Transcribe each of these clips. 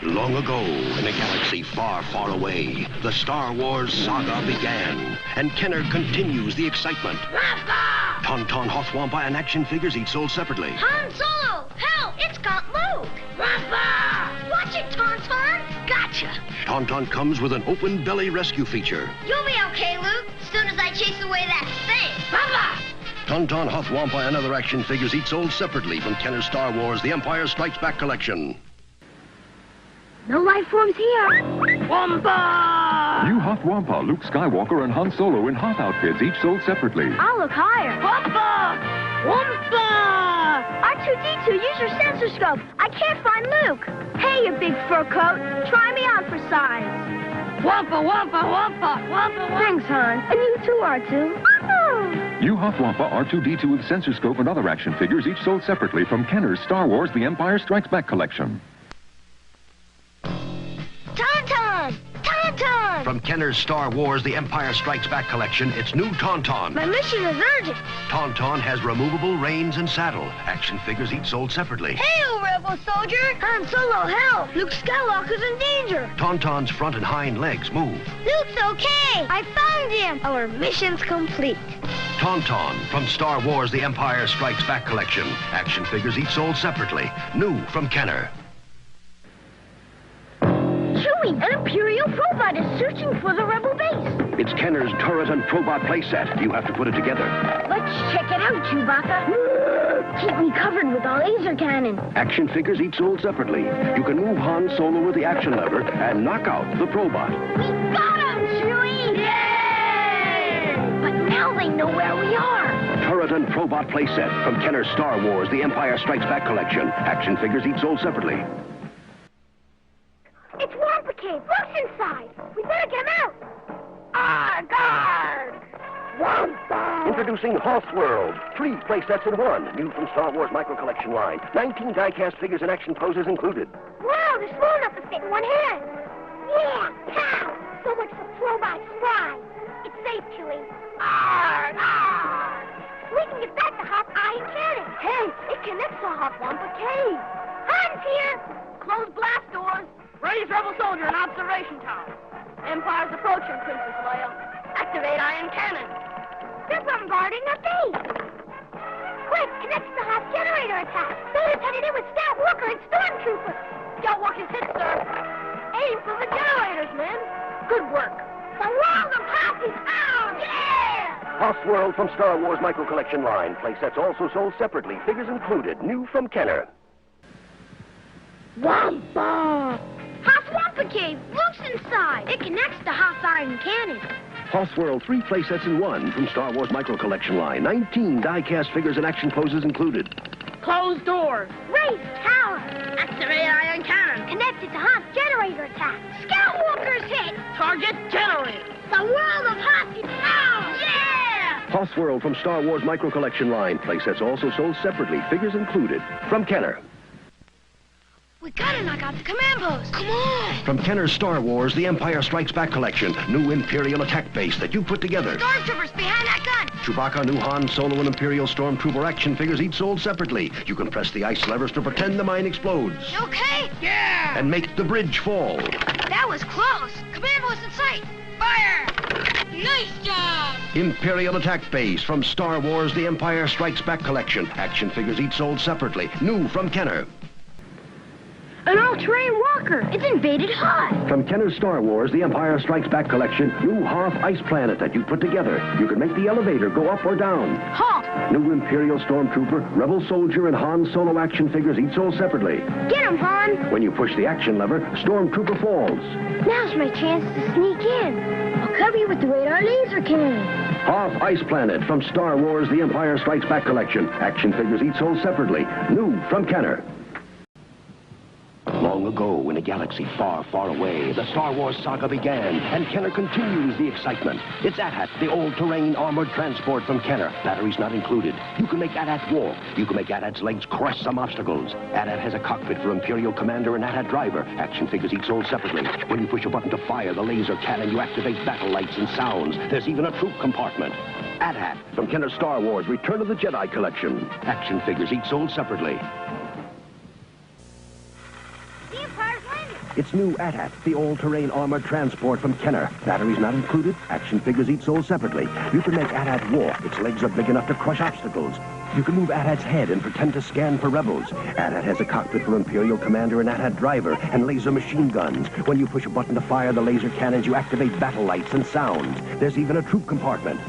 Long ago, in a galaxy far, far away, the Star Wars saga began, and Kenner continues the excitement. Papa! Tauntaun, Hothwampa, and action figures each sold separately. Han Solo! Help! It's got Luke! Papa! Watch it, Tauntaun! Gotcha! Tauntaun comes with an open belly rescue feature. You'll be okay, Luke, as soon as I chase away that thing. Papa! Tauntaun, Hothwampa, and other action figures each sold separately from Kenner's Star Wars The Empire Strikes Back collection. No life forms here. Wampa! New Hoth Wampa, Luke Skywalker, and Han Solo in Hoth outfits, each sold separately. I'll look higher. Wampa! Wampa! R2-D2, use your sensor scope. I can't find Luke. Hey, you big fur coat. Try me on for size. Wampa, Wampa, Wampa, Wampa, Wampa. Thanks, Han. And you too, R2. New Hoth Wampa, R2-D2 with sensor scope and other action figures, each sold separately from Kenner's Star Wars The Empire Strikes Back collection. Tauntaun! Tauntaun! From Kenner's Star Wars The Empire Strikes Back collection, it's new Tauntaun. My mission is urgent. Tauntaun has removable reins and saddle. Action figures each sold separately. Hey, you rebel soldier! Han Solo, help! Luke Skywalker's in danger. Tauntaun's front and hind legs move. Luke's okay. I found him. Our mission's complete. Tauntaun from Star Wars The Empire Strikes Back collection. Action figures each sold separately. New from Kenner. Chewie, an Imperial probot is searching for the rebel base. It's Kenner's turret and probot playset. You have to put it together. Let's check it out, Chewbacca. Keep me covered with a laser cannon. Action figures each sold separately. You can move Han Solo with the action lever and knock out the probot. We got him, Chewie! Yay! But now they know where we are. Turret and probot playset from Kenner's Star Wars The Empire Strikes Back collection. Action figures each sold separately. It's Wampa Cave. Luke's inside. We better get him out. Arg, arg! Wampa! Introducing Hoth World. 3 playsets in 1. New from Star Wars Micro Collection line. 19 die-cast figures and action poses included. Wow, they're small enough to fit in one hand. Yeah, pow! So much for probot spry. It's safe, Chewie. Arg, arg! We can get back to Hoth Iron Cannon. Hey, it connects to Hoth Wampa Cave. Han's here. Close blast doors. Raise rebel soldier in observation tower. Empire's approaching, Princess Leia. Activate iron cannon. They're bombarding the base. Quick, connect to the Hoth generator attack. Vader's headed in with Scout Walker and Stormtroopers. Scout Walk is hit, sir. Aim for the generators, men. Good work. The world of Hoth is ours. Yeah! Hoth World from Star Wars Micro Collection line. Playsets also sold separately. Figures included. New from Kenner. Wampa! Hoth Wampa Cave. Luke's inside. It connects to Hoth Iron Cannon. Hoth World, 3 playsets in 1 from Star Wars Micro Collection line. 19 die-cast figures and action poses included. Close doors. Raise tower. Activate iron cannon. Connected to Hoth generator attack. Scout Walker's hit. Target generator. The world of Hoth is ours. Yeah! Hoth World from Star Wars Micro Collection line. Playsets also sold separately. Figures included. From Kenner. We gotta knock out the command post. Come on. From Kenner's Star Wars The Empire Strikes Back collection. New Imperial attack base that you put together. Stormtroopers behind that gun. Chewbacca, new Han Solo, and Imperial Stormtrooper action figures each sold separately. You can press the ice levers to pretend the mine explodes. You okay? Yeah! And make the bridge fall. That was close. Command post in sight. Fire! Nice job! Imperial attack base from Star Wars The Empire Strikes Back collection. Action figures each sold separately. New from Kenner. An all-terrain walker. It's invaded Hoth. From Kenner's Star Wars The Empire Strikes Back collection. New Hoth ice planet that you put together. You can make the elevator go up or down. Halt! New Imperial Stormtrooper, Rebel Soldier, and Han Solo action figures each sold separately. Get him, Han. When you push the action lever, Stormtrooper falls. Now's my chance to sneak in. I'll cover you with the radar laser cannon. Hoth Ice Planet from Star Wars The Empire Strikes Back collection. Action figures each sold separately. New from Kenner. Long ago, in a galaxy far, far away, the Star Wars saga began, and Kenner continues the excitement. It's AT-AT, the all-terrain armored transport from Kenner. Batteries not included. You can make AT-AT walk. You can make AT-AT's legs crush some obstacles. AT-AT has a cockpit for Imperial Commander and AT-AT driver. Action figures each sold separately. When you push a button to fire the laser cannon, you activate battle lights and sounds. There's even a troop compartment. AT-AT from Kenner's Star Wars Return of the Jedi collection. Action figures each sold separately. The Empire's landing. It's new AT-AT, the all-terrain armored transport from Kenner. Batteries not included. Action figures each sold separately. You can make AT-AT walk. Its legs are big enough to crush obstacles. You can move AT-AT's head and pretend to scan for rebels. AT-AT has a cockpit for Imperial Commander and AT-AT driver and laser machine guns. When you push a button to fire the laser cannons, you activate battle lights and sounds. There's even a troop compartment.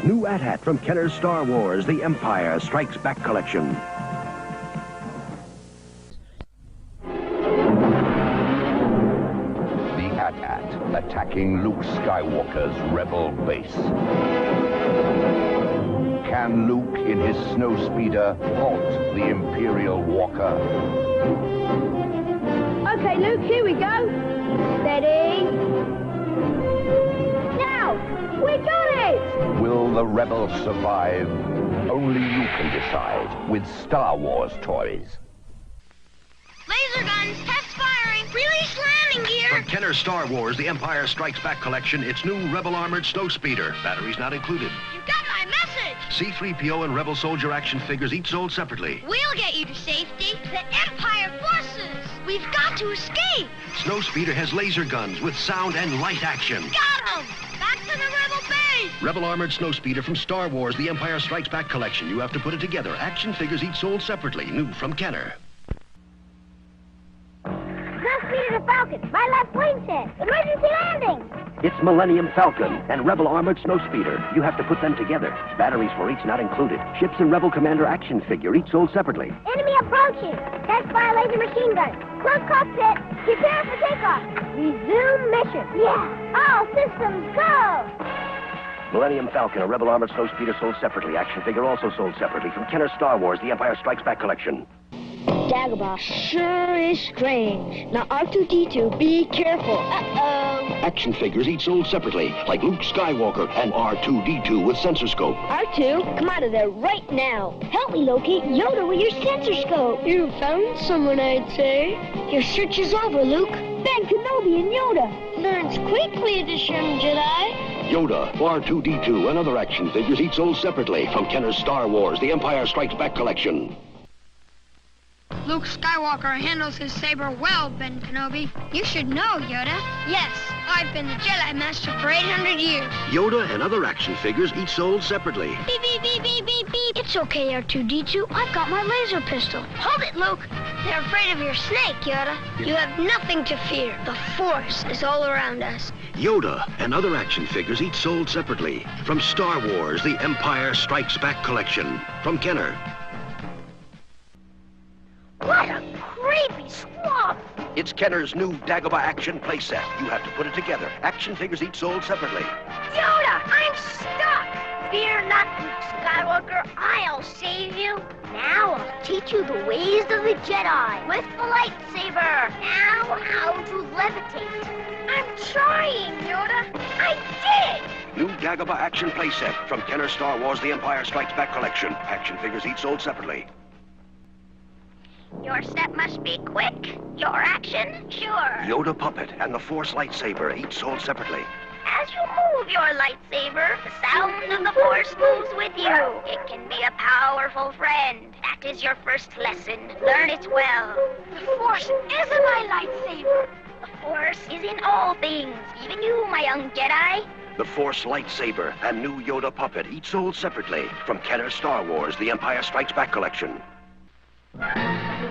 New AT-AT from Kenner's Star Wars, The Empire Strikes Back collection. The AT-AT attacking Luke Skywalker's rebel base. Can Luke, in his snowspeeder, halt the Imperial walker? Okay, Luke, here we go. Steady. Now, we got it! Will the rebels survive? Only you can decide with Star Wars toys. Laser guns, test firing, release landing gear. From Kenner's Star Wars, The Empire Strikes Back collection, it's new Rebel Armored Snowspeeder. Batteries not included. You got my message. C-3PO and Rebel Soldier action figures each sold separately. We'll get you to safety. The Empire forces. We've got to escape. Snowspeeder has laser guns with sound and light action. Got 'em. Back to the rebel base. Rebel Armored Snowspeeder from Star Wars, The Empire Strikes Back collection. You have to put it together. Action figures each sold separately. New from Kenner. Snowspeeder to Falcon. My left wing set. Emergency landing. It's Millennium Falcon and Rebel Armored Snowspeeder. You have to put them together. Batteries for each not included. Ships and Rebel Commander action figure each sold separately. Enemy approaching. Test fire laser machine gun. Close cockpit. Prepare for takeoff. Resume mission. Yeah. All systems go. Millennium Falcon and Rebel Armored Snowspeeder sold separately. Action figure also sold separately from Kenner's Star Wars, The Empire Strikes Back collection. Dagobah sure is strange. Now, R2-D2, be careful. Uh-oh. Action figures each sold separately, like Luke Skywalker and R2-D2 with sensor scope. R2, come out of there right now. Help me locate Yoda with your sensor scope. You found someone, I'd say. Your search is over, Luke. Ben Kenobi and Yoda. Learns quickly, this young Jedi. Yoda, R2-D2, and other action figures each sold separately from Kenner's Star Wars, The Empire Strikes Back collection. Luke Skywalker handles his saber well, Ben Kenobi. You should know, Yoda. Yes, I've been the Jedi Master for 800 years. Yoda and other action figures each sold separately. Beep, beep, beep, beep, beep, beep. It's okay, R2-D2. I've got my laser pistol. Hold it, Luke. They're afraid of your snake, Yoda. You have nothing to fear. The Force is all around us. Yoda and other action figures each sold separately from Star Wars, The Empire Strikes Back collection from Kenner. What a creepy swamp. It's Kenner's new Dagobah action playset. You have to put it together. Action figures each sold separately. Yoda, I'm stuck. Fear not, Luke Skywalker. I'll save you. Now I'll teach you the ways of the Jedi with the lightsaber. Now how to levitate. I'm trying, Yoda. I did it. New Dagobah action playset from Kenner's Star Wars, The Empire Strikes Back collection. Action figures each sold separately. Your step must be quick. Your action, sure. Yoda puppet and the Force lightsaber each sold separately. As you move your lightsaber, the sound of the Force moves with you. It can be a powerful friend. That is your first lesson. Learn it well. The Force isn't my lightsaber. The Force is in all things, even you, my young Jedi. The Force lightsaber and new Yoda puppet each sold separately from Kenner's Star Wars, The Empire Strikes Back collection.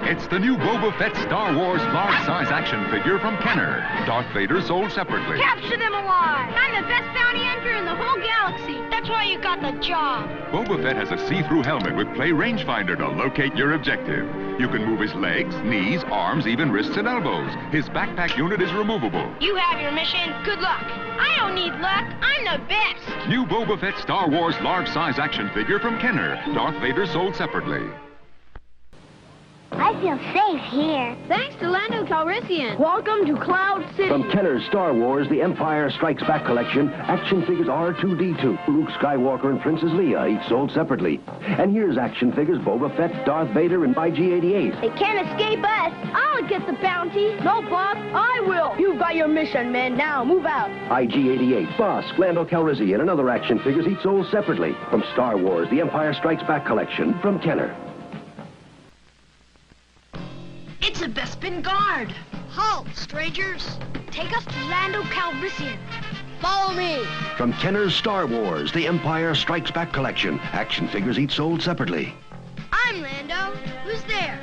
It's the new Boba Fett Star Wars large-size action figure from Kenner. Darth Vader sold separately. Capture them alive. I'm the best bounty hunter in the whole galaxy. That's why you got the job. Boba Fett has a see-through helmet with play rangefinder to locate your objective. You can move his legs, knees, arms, even wrists and elbows. His backpack unit is removable. You have your mission. Good luck. I don't need luck. I'm the best. New Boba Fett Star Wars large-size action figure from Kenner. Darth Vader sold separately. I feel safe here. Thanks to Lando Calrissian. Welcome to Cloud City. From Kenner's Star Wars, The Empire Strikes Back collection, action figures R2-D2, Luke Skywalker and Princess Leia, each sold separately. And here's action figures Boba Fett, Darth Vader, and IG-88. They can't escape us. I'll get the bounty. No, Bob, I will. You've got your mission, man. Now move out. IG-88, Bosk, Lando Calrissian, and other action figures each sold separately. From Star Wars, The Empire Strikes Back collection from Kenner. It's the best Bespin Guard. Halt, strangers. Take us to Lando Calrissian. Follow me. From Kenner's Star Wars, The Empire Strikes Back collection. Action figures each sold separately. I'm Lando. Who's there?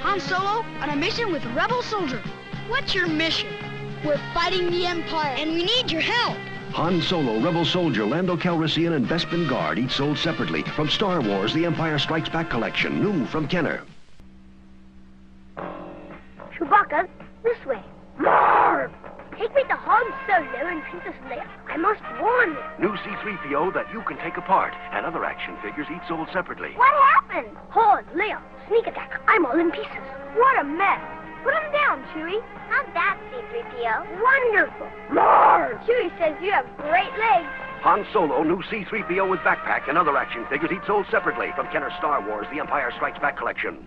Han Solo on a mission with a rebel soldier. What's your mission? We're fighting the Empire, and we need your help. Han Solo, Rebel Soldier, Lando Calrissian, and Bespin Guard, each sold separately. From Star Wars, The Empire Strikes Back collection. New from Kenner. Chewbacca, this way. Marv! Take me to Han Solo and Princess Leia. I must warn them. New C-3PO that you can take apart, and other action figures each sold separately. What happened? Han, Leia, sneak attack. I'm all in pieces. What a mess. Put him down, Chewie. How's that, C-3PO? Wonderful. Marv! Chewie says you have great legs. Han Solo, new C-3PO with backpack, and other action figures each sold separately. From Kenner Star Wars, The Empire Strikes Back collection.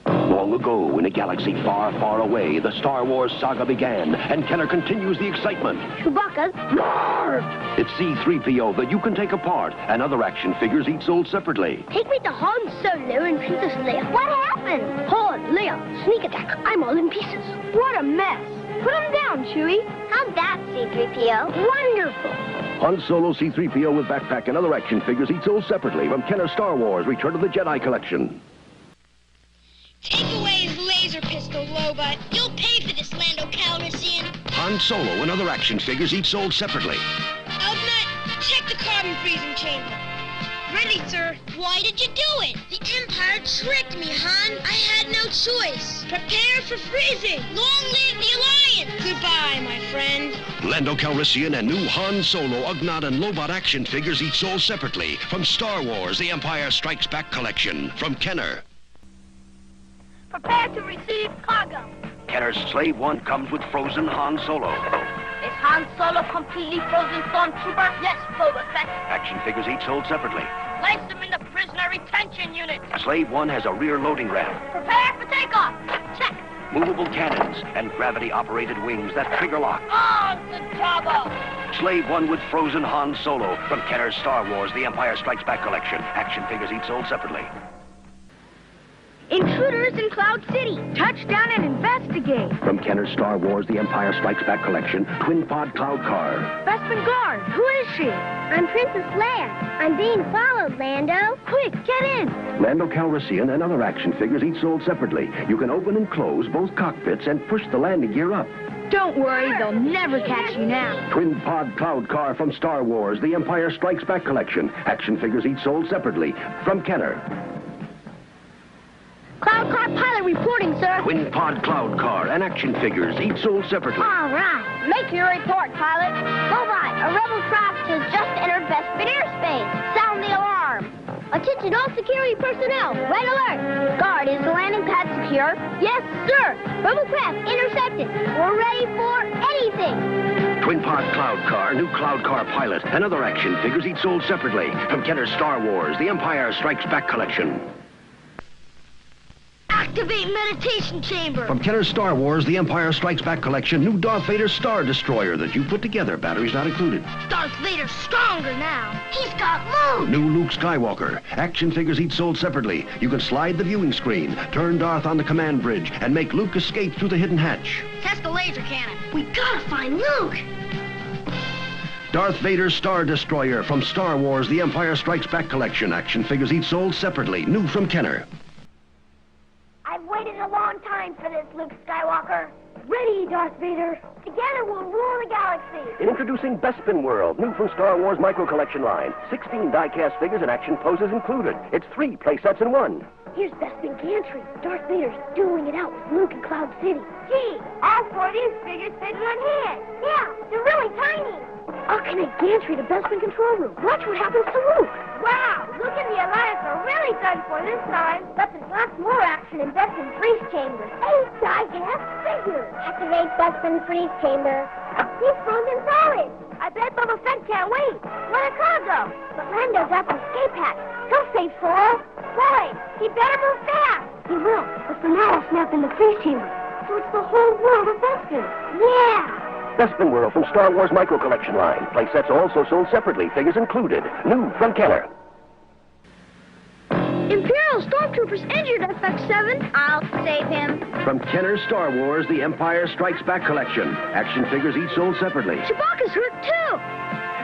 Long ago, in a galaxy far, far away, the Star Wars saga began, and Kenner continues the excitement. Chewbacca's Marv! It's C-3PO that you can take apart, and other action figures each sold separately. Take me to Han Solo and Princess Leia. What happened? Han, Leia, sneak attack. I'm all in pieces. What a mess. Put him down, Chewie. How's that, C-3PO? Wonderful. Han Solo, C-3PO with backpack, and other action figures each sold separately. From Kenner Star Wars, Return of the Jedi collection. Take away his laser pistol, Lobot. You'll pay for this, Lando Calrissian. Han Solo and other action figures each sold separately. Elbnut, check the carbon freezing chamber. Ready, sir. Why did you do it? The Empire tricked me, Han. I had no choice. Prepare for freezing. Long live the Alliance. Goodbye, my friend. Lando Calrissian and new Han Solo, Ugnaught, and Lobot action figures each sold separately. From Star Wars, The Empire Strikes Back collection. From Kenner. Prepare to receive cargo. Kenner's Slave One comes with frozen Han Solo. Is Han Solo completely frozen stormtrooper? Yes, Boba Fett. Action figures each sold separately. Place him in the prisoner retention unit. Slave One has a rear loading ramp, Prepare for takeoff. Check. movable cannons, and gravity-operated wings that trigger lock. On the Jabba. Slave One with frozen Han Solo from Kenner's Star Wars, The Empire Strikes Back collection. Action figures each sold separately. Intruders in Cloud City. Touchdown and investigate. From Kenner's Star Wars, The Empire Strikes Back collection, twin-pod cloud car. Bespin Guard, who is she? I'm Princess Leia. I'm being followed, Lando. Quick, get in. Lando Calrissian and other action figures each sold separately. You can open and close both cockpits and push the landing gear up. Don't worry, they'll never catch you now. Twin-pod cloud car from Star Wars, The Empire Strikes Back collection. Action figures each sold separately. From Kenner. Cloud car pilot reporting, sir. Twin-pod cloud car and action figures each sold separately. All right. Make your report, pilot. Bovine, a rebel craft has just entered Bespin airspace. Sound the alarm. Attention all security personnel. Red alert. Guard, is the landing pad secure? Yes, sir. Rebel craft intercepted. We're ready for anything. Twin-pod cloud car, new cloud car pilot, and other action figures each sold separately. From Kenner's Star Wars, The Empire Strikes Back collection. Activate meditation chamber. From Kenner's Star Wars, The Empire Strikes Back collection, new Darth Vader Star Destroyer that you put together, batteries not included. Darth Vader's stronger now. He's got Luke. New Luke Skywalker, action figures each sold separately. You can slide the viewing screen, turn Darth on the command bridge, and make Luke escape through the hidden hatch. Test the laser cannon. We gotta find Luke. Darth Vader Star Destroyer from Star Wars, The Empire Strikes Back collection, action figures each sold separately, new from Kenner. I've waited a long time for this, Luke Skywalker. Ready, Darth Vader. Together we'll rule the galaxy. Introducing Bespin World, new from Star Wars Micro Collection line. 16 die-cast figures and action poses included. It's 3 play sets in 1. Here's Bespin Gantry. Darth Vader's dueling it out with Luke in Cloud City. Gee, all 4 of these figures fit in one hand. Yeah, they're really tiny. I'll connect Gantry to Bespin Control Room. Watch what happens to Luke. Wow, Luke and the Alliance are really done for this time. But there's lots more action in Bespin Freeze Chamber. 8 die-cast figures. Activate Bespin Freeze Chamber. He's frozen solid. I bet Boba Fett can't wait. Let a car go. But Lando's at the escape hatch. He'll save Solo. Boy, he better move fast. He will, but for now I'll snap in the freeze chamber. So it's the whole world of Bespin. Yeah. Bespin World from Star Wars Micro Collection line. Play sets also sold separately, figures included. New from Kenner. Imperial Imperial Stormtrooper's injured, FX7. I'll save him. From Kenner's Star Wars, The Empire Strikes Back collection. Action figures each sold separately. Chewbacca's hurt, too.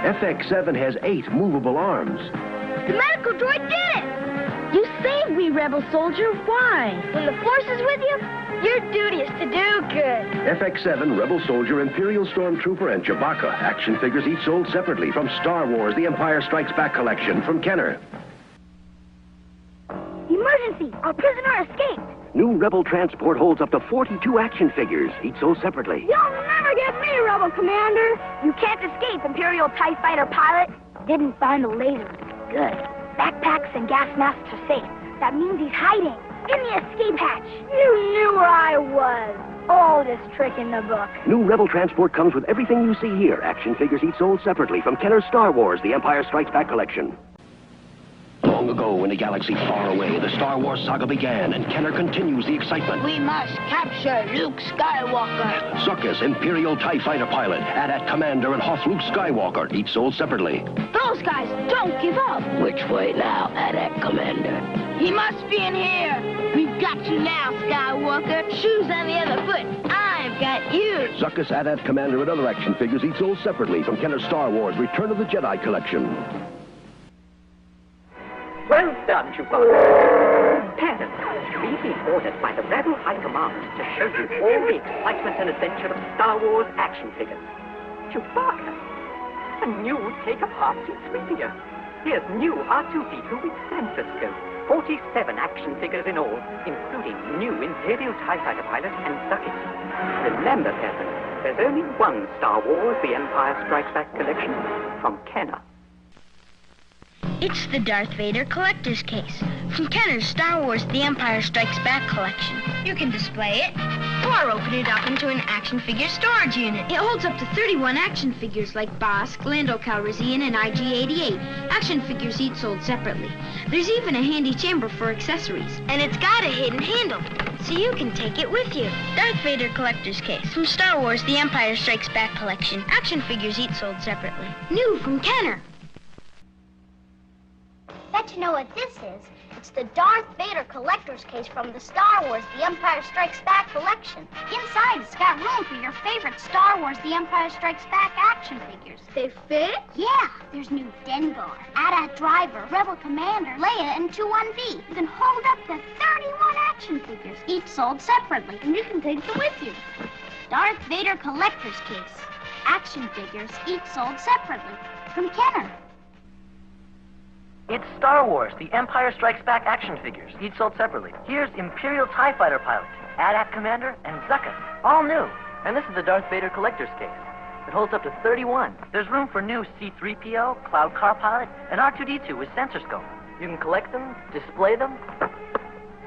FX7 has 8 movable arms. The medical droid did it. You saved me, Rebel Soldier. Why? When the Force is with you, your duty is to do good. FX7, Rebel Soldier, Imperial Stormtrooper, and Chewbacca. Action figures each sold separately from Star Wars, The Empire Strikes Back collection from Kenner. Emergency! Our prisoner escaped. New Rebel transport holds up to 42 action figures, each sold separately. You'll never get me, Rebel Commander. You can't escape, Imperial TIE Fighter pilot. Didn't find the laser. Good. Backpacks and gas masks are safe. That means he's hiding in the escape hatch. You knew where I was. Oldest trick in the book. New Rebel transport comes with everything you see here. Action figures each sold separately from Kenner's Star Wars, The Empire Strikes Back collection. Long ago, in a galaxy far away, the Star Wars saga began, and Kenner continues the excitement. We must capture Luke Skywalker. Zuckuss, Imperial TIE Fighter pilot, AT-AT Commander, and Hoth Luke Skywalker, each sold separately. Those guys don't give up. Which way now, AT-AT Commander? He must be in here. We've got you now, Skywalker. Shoes on the other foot. I've got you. Zuckuss, AT-AT Commander, and other action figures each sold separately from Kenner's Star Wars Return of the Jedi collection. Well done, Chewbacca. Parents, we've been ordered by the Rebel High Command to show you all the excitement and adventure of Star Wars action figures. Chewbacca, a new take-up R2-3PO. Here's new R2-D2 with sensor scope. 47 action figures in all, including new Imperial TIE Fighter pilot and Zuckuss. Remember, parents, there's only one Star Wars The Empire Strikes Back collection from Kenner. It's the Darth Vader collector's case from Kenner's Star Wars The Empire Strikes Back collection. You can display it or open it up into an action figure storage unit. It holds up to 31 action figures like Bossk, Lando Calrissian, and IG-88. Action figures each sold separately. There's even a handy chamber for accessories. And it's got a hidden handle, so you can take it with you. Darth Vader collector's case from Star Wars The Empire Strikes Back collection. Action figures each sold separately. New from Kenner. Bet you know what this is. It's the Darth Vader collector's case from the Star Wars The Empire Strikes Back collection. Inside, it's got room for your favorite Star Wars The Empire Strikes Back action figures. They fit? Yeah, there's new Dengar, AT-AT Driver, Rebel Commander, Leia, and 2-1V. You can hold up to 31 action figures, each sold separately, and you can take them with you. Darth Vader collector's case. Action figures, each sold separately, from Kenner. It's Star Wars, The Empire Strikes Back action figures, each sold separately. Here's Imperial TIE Fighter pilot, AT-AT Commander, and Zuckuss, all new. And this is the Darth Vader collector's case. It holds up to 31. There's room for new C-3PO, Cloud Car pilot, and R2-D2 with sensor scope. You can collect them, display them,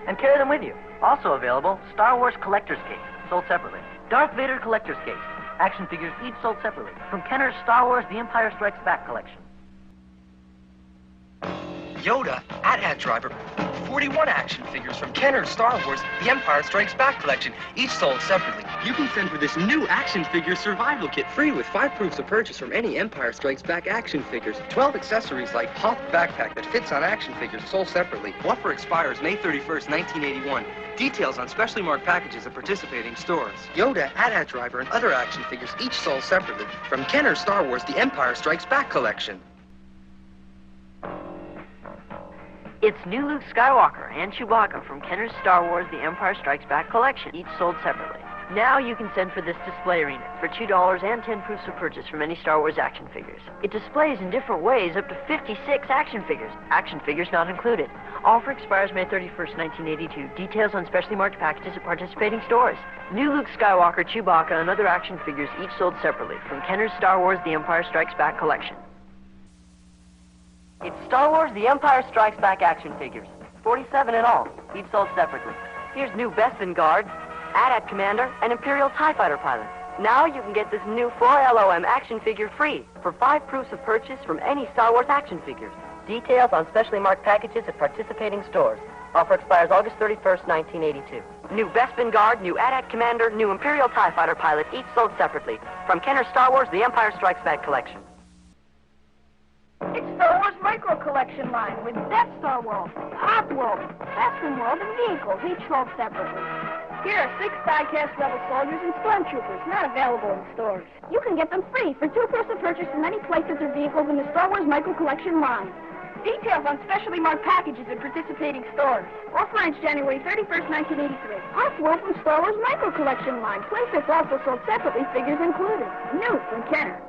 and carry them with you. Also available, Star Wars collector's case, sold separately. Darth Vader collector's case, action figures each sold separately from Kenner's Star Wars The Empire Strikes Back collection. Yoda, AT-AT Driver, 41 action figures from Kenner's Star Wars The Empire Strikes Back collection, each sold separately. You can send for this new action figure survival kit free with 5 proofs of purchase from any Empire Strikes Back action figures. 12 accessories like Hoth backpack that fits on action figures sold separately. Offer expires May 31st, 1981. Details on specially marked packages at participating stores. Yoda, AT-AT Driver, and other action figures each sold separately from Kenner's Star Wars The Empire Strikes Back collection. It's new Luke Skywalker and Chewbacca from Kenner's Star Wars The Empire Strikes Back collection, each sold separately. Now you can send for this display arena for $2 and 10 proofs of purchase from any Star Wars action figures. It displays in different ways up to 56 action figures not included. Offer expires May 31st, 1982. Details on specially marked packages at participating stores. New Luke Skywalker, Chewbacca, and other action figures each sold separately from Kenner's Star Wars The Empire Strikes Back collection. It's Star Wars The Empire Strikes Back action figures, 47 in all, each sold separately. Here's new Bespin Guard, AT-AT Commander, and Imperial TIE Fighter pilot. Now you can get this new 4LOM action figure free for 5 proofs of purchase from any Star Wars action figures. Details on specially marked packages at participating stores. Offer expires August 31st, 1982. New Bespin Guard, new AT-AT Commander, new Imperial TIE Fighter pilot, each sold separately from Kenner's Star Wars The Empire Strikes Back collection. It's Star Wars Micro Collection. Collection line with Death Star World, Hop World, Western World, and Vehicles, each sold separately. Here are 6 die-cast Rebel Soldiers and Stormtroopers, not available in stores. You can get them free for 2 per purchase in any places or vehicles in the Star Wars Micro Collection line. Details on specially marked packages at participating stores. Offer ends January 31st, 1983. Hop World from Star Wars Micro Collection line. Playsets also sold separately, figures included. New from Kenner.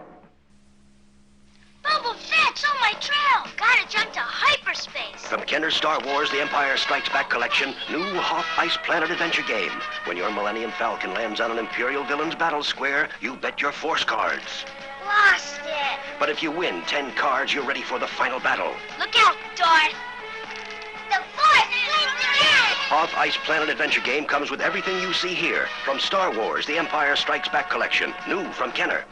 Boba Fett's on my trail. Gotta jump to hyperspace. From Kenner's Star Wars The Empire Strikes Back collection, new Hoth Ice Planet adventure game. When your Millennium Falcon lands on an Imperial villain's battle square, you bet your force cards. Lost it. But if you win 10 cards, you're ready for the final battle. Look out, Darth. The Force wins again. Hoth Ice Planet adventure game comes with everything you see here. From Star Wars The Empire Strikes Back collection, new from Kenner.